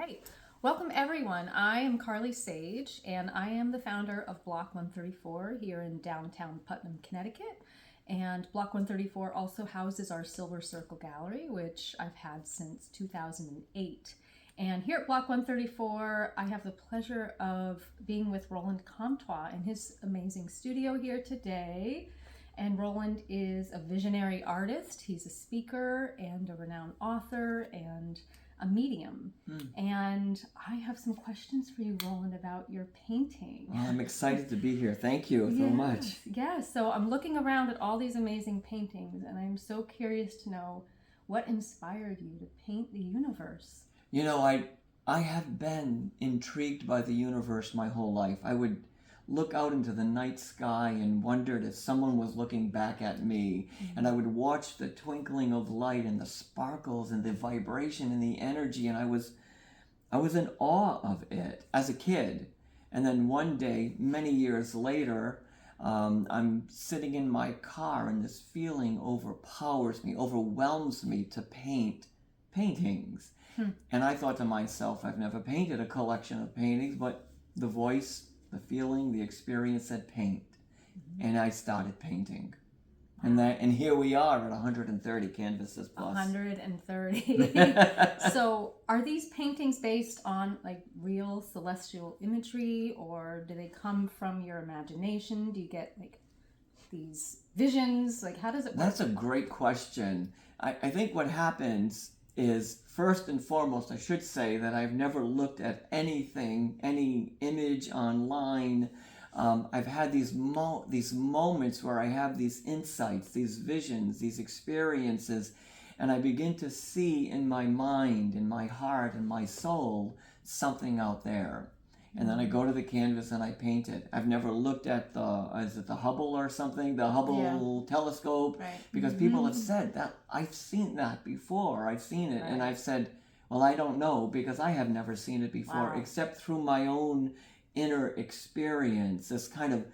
right. Welcome, everyone. I am Carly Sage, and I am the founder of Block 134 here in downtown Putnam, Connecticut. And Block 134 also houses our Silver Circle Gallery, which I've had since 2008. And here at Block 134, I have the pleasure of being with Roland Comtois in his amazing studio here today. And Roland is a visionary artist. He's a speaker and a renowned author and a medium. And I have some questions for you, Roland, about your painting. Well, I'm excited to be here. Thank you so much. Yes, so I'm looking around at all these amazing paintings, and I'm so curious to know what inspired you to paint the universe. You know, I have been intrigued by the universe my whole life. I would look out into the night sky and wondered if someone was looking back at me. And I would watch the twinkling of light and the sparkles and the vibration and the energy, and I was in awe of it as a kid. And then one day, many years later, I'm sitting in my car and this feeling overwhelms me to paint paintings. And I thought to myself, I've never painted a collection of paintings, but the voice, the feeling, the experience said paint. And I started painting. And here we are at 130 canvases plus. 130. So are these paintings based on like real celestial imagery, or do they come from your imagination? Do you get like these visions? Like, how does it work? That's a great question. I think what happens is, first and foremost, I should say that I've never looked at anything, any image online. I've had these moments where I have these insights, these visions, these experiences, and I begin to see in my mind, in my heart, in my soul, something out there. And then I go to the canvas and I paint it. I've never looked at is it the Hubble or something? The Hubble telescope. Right. Because people have said that, I've seen that before. I've seen it. Right. And I've said, well, I don't know, because I have never seen it before, except through my own inner experience, this kind of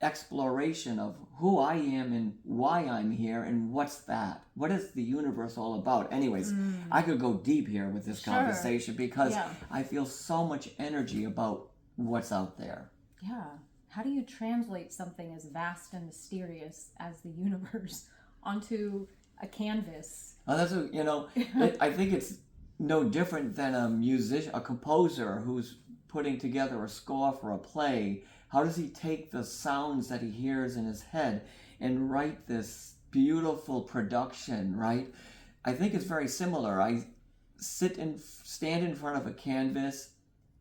exploration of who I am and why I'm here and what's that? What is the universe all about? Anyways, I could go deep here with this conversation because I feel so much energy about what's out there. Yeah. How do you translate something as vast and mysterious as the universe onto a canvas? Oh, I think it's no different than a musician, a composer who's putting together a score for a play. How does he take the sounds that he hears in his head and write this beautiful production, right? I think it's very similar. I stand in front of a canvas.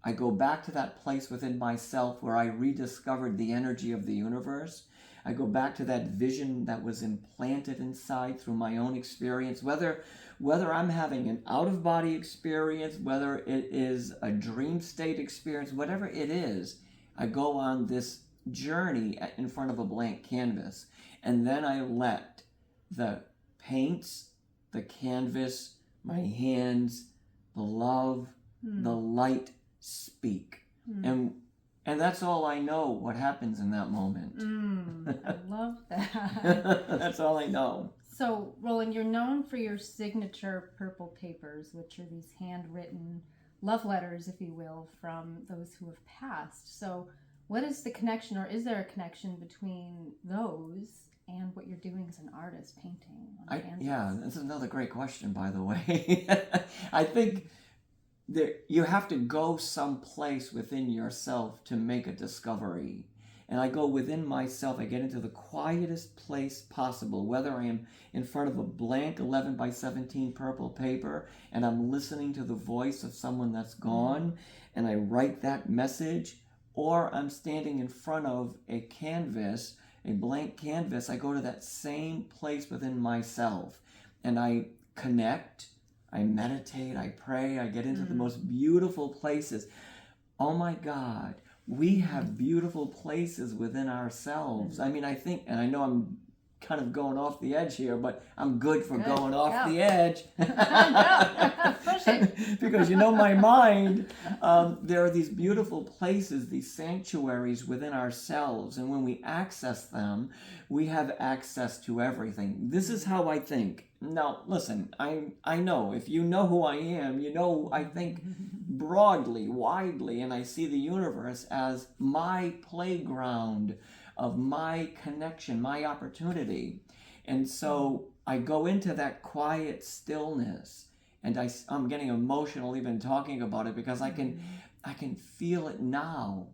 I go back to that place within myself where I rediscovered the energy of the universe. I go back to that vision that was implanted inside through my own experience, whether I'm having an out-of-body experience, whether it is a dream state experience, whatever it is, I go on this journey in front of a blank canvas. And then I let the paints, the canvas, my hands, the love, the light speak. And that's all I know what happens in that moment. I love that. That's all I know. So, Roland, you're known for your signature purple papers, which are these handwritten love letters, if you will, from those who have passed. So what is the connection, or is there a connection between those and what you're doing as an artist painting on canvas? Yeah, that's another great question, by the way. I think you have to go someplace within yourself to make a discovery. And I go within myself, I get into the quietest place possible, whether I am in front of a blank 11 by 17 purple paper and I'm listening to the voice of someone that's gone and I write that message, or I'm standing in front of a canvas, a blank canvas. I go to that same place within myself and I connect, I meditate, I pray, I get into the most beautiful places. Oh my God. We have beautiful places within ourselves. I mean, I think, and I know I'm kind of going off the edge here, but I'm good for going off the edge. Because my mind, there are these beautiful places, these sanctuaries within ourselves. And when we access them, we have access to everything. This is how I think. Now, listen, I know, if you know who I am, I think broadly, widely, and I see the universe as my playground of my connection, my opportunity. And so I go into that quiet stillness, and I'm getting emotional even talking about it, because I can feel it now,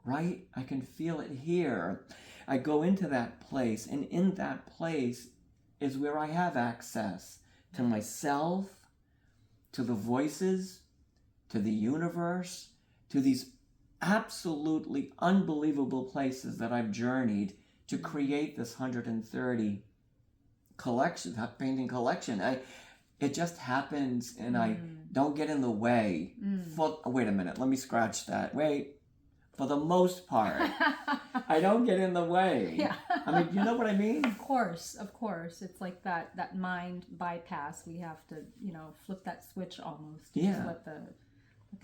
right? I can feel it here. I go into that place, and in that place is where I have access to myself, to the voices, to the universe, to these absolutely unbelievable places that I've journeyed to create this 130 collection, painting collection. It just happens, and I don't get in the way. Wait a minute, let me scratch that. For the most part, I don't get in the way. Yeah. I mean, you know what I mean? Of course. It's like that mind bypass. We have to, flip that switch almost. To just let the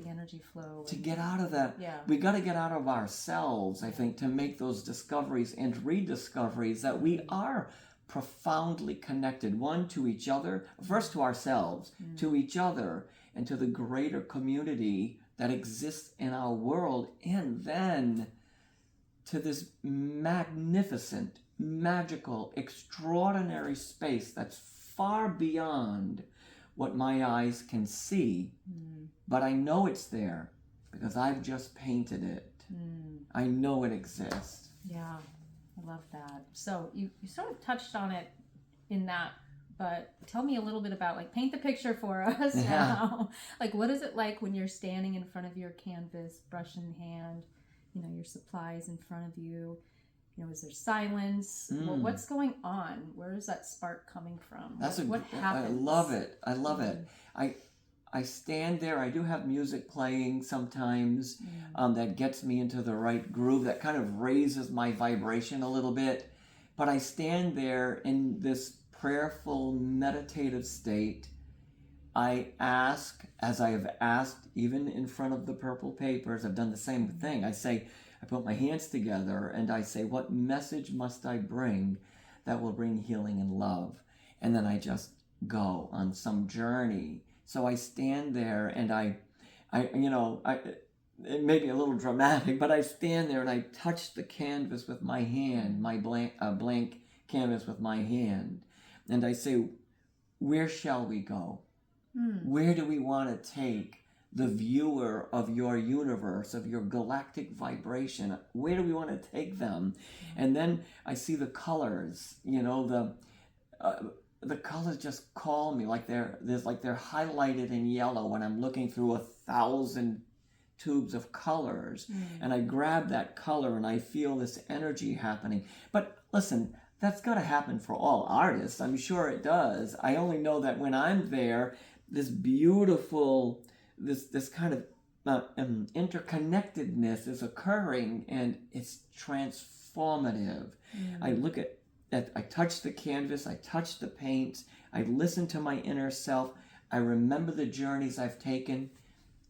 energy flow. To get out of that, we got to get out of ourselves, I think, to make those discoveries and rediscoveries that we are profoundly connected, one to each other, first to ourselves, to each other, and to the greater community that exists in our world, and then to this magnificent, magical, extraordinary space that's far beyond what my eyes can see. But I know it's there because I've just painted it. I know it exists. Yeah, I love that. So you sort of touched on it in that, but tell me a little bit about, like, paint the picture for us now. Like, what is it like when you're standing in front of your canvas, brush in hand, your supplies in front of you? Is there silence? Well, what's going on? Where is that spark coming from? What happens? I love it. I stand there. I do have music playing sometimes that gets me into the right groove, that kind of raises my vibration a little bit. But I stand there in this prayerful, meditative state. I ask, as I have asked even in front of the purple papers, I've done the same thing. I put my hands together and I say, what message must I bring that will bring healing and love? And then I just go on some journey. So I stand there and it may be a little dramatic, but I stand there and I touch the canvas with my hand, my blank canvas with my hand. And I say, where shall we go? Where do we want to take the viewer of your universe, of your galactic vibration? Where do we want to take them? And then I see the colors, the colors just call me, like they're highlighted in yellow when I'm looking through 1,000 tubes of colors. And I grab that color and I feel this energy happening. But listen, that's got to happen for all artists. I'm sure it does. I only know that when I'm there, this beautiful, this kind of interconnectedness is occurring, and it's transformative. I look at I touch the canvas, I touch the paints, I listen to my inner self, I remember the journeys I've taken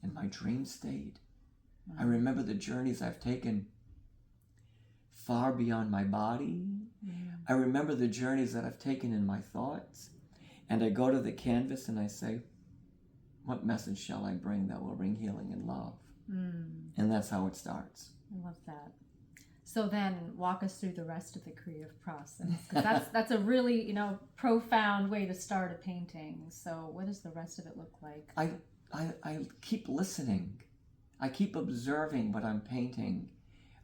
in my dream state. I remember the journeys I've taken far beyond my body. I remember the journeys that I've taken in my thoughts. And I go to the canvas and I say, what message shall I bring that will bring healing and love? And that's how it starts. I love that. So then walk us through the rest of the creative process, because that's a really, profound way to start a painting. So what does the rest of it look like? I keep listening. I keep observing what I'm painting.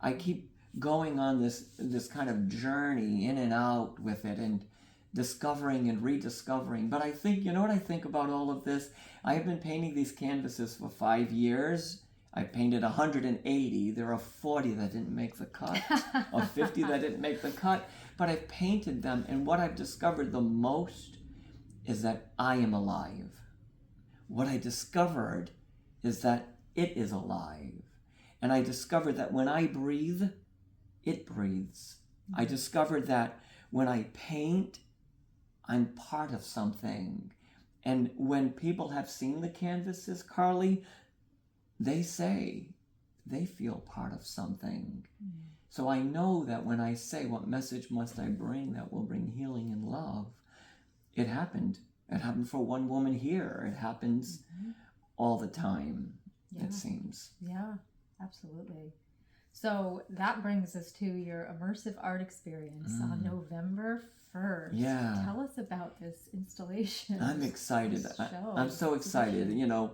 I keep going on this kind of journey in and out with it, and discovering and rediscovering. But I think, what I think about all of this? I have been painting these canvases for 5 years. I painted 180. There are 40 that didn't make the cut, or 50 that didn't make the cut. But I've painted them, and what I've discovered the most is that I am alive. What I discovered is that it is alive. And I discovered that when I breathe, it breathes. I discovered that when I paint, I'm part of something. And when people have seen the canvases, Carly, they say they feel part of something. So I know that when I say, what message must I bring that will bring healing and love? It happened. It happened for one woman here. It happens all the time. it seems. Yeah, absolutely. So that brings us to your immersive art experience on November 1st. Yeah. Tell us about this installation. I'm excited. Show, I'm so excited. exhibition.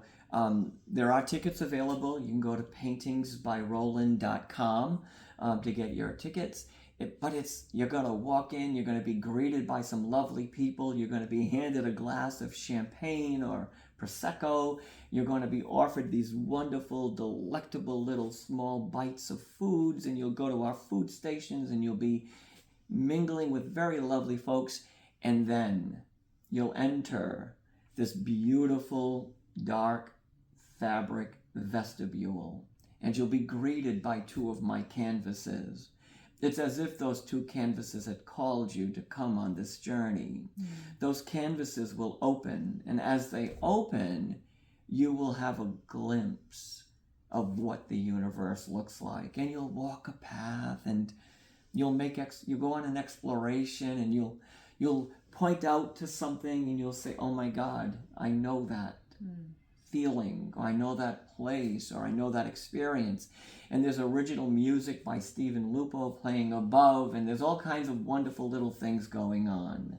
There are tickets available. You can go to paintingsbyroland.com to get your tickets. You're going to walk in, you're going to be greeted by some lovely people, you're going to be handed a glass of champagne or Prosecco, you're going to be offered these wonderful, delectable little small bites of foods, and you'll go to our food stations and you'll be mingling with very lovely folks, and then you'll enter this beautiful, dark fabric vestibule, and you'll be greeted by two of my canvases. It's as if those two canvases had called you to come on this journey. Those canvases will open, and as they open, you will have a glimpse of what the universe looks like. And you'll walk a path, and you'll go on an exploration, and you'll point out to something, and you'll say, "Oh my God, I know that feeling, or I know that place, or I know that experience." And there's original music by Stephen Lupo playing above, and there's all kinds of wonderful little things going on.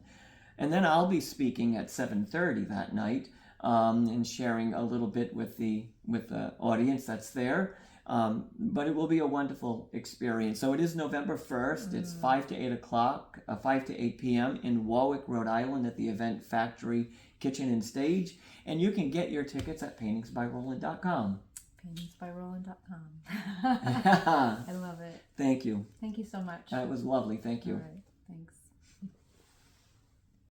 And then I'll be speaking at 7:30 that night, and sharing a little bit with the audience that's there. But it will be a wonderful experience. So it is November 1st. It's 5 to 8 p.m. in Warwick, Rhode Island at the Event Factory Kitchen and Stage. And you can get your tickets at paintingsbyroland.com. Paintingsbyroland.com. I love it. Thank you. Thank you so much. It was lovely. Thank you. All right.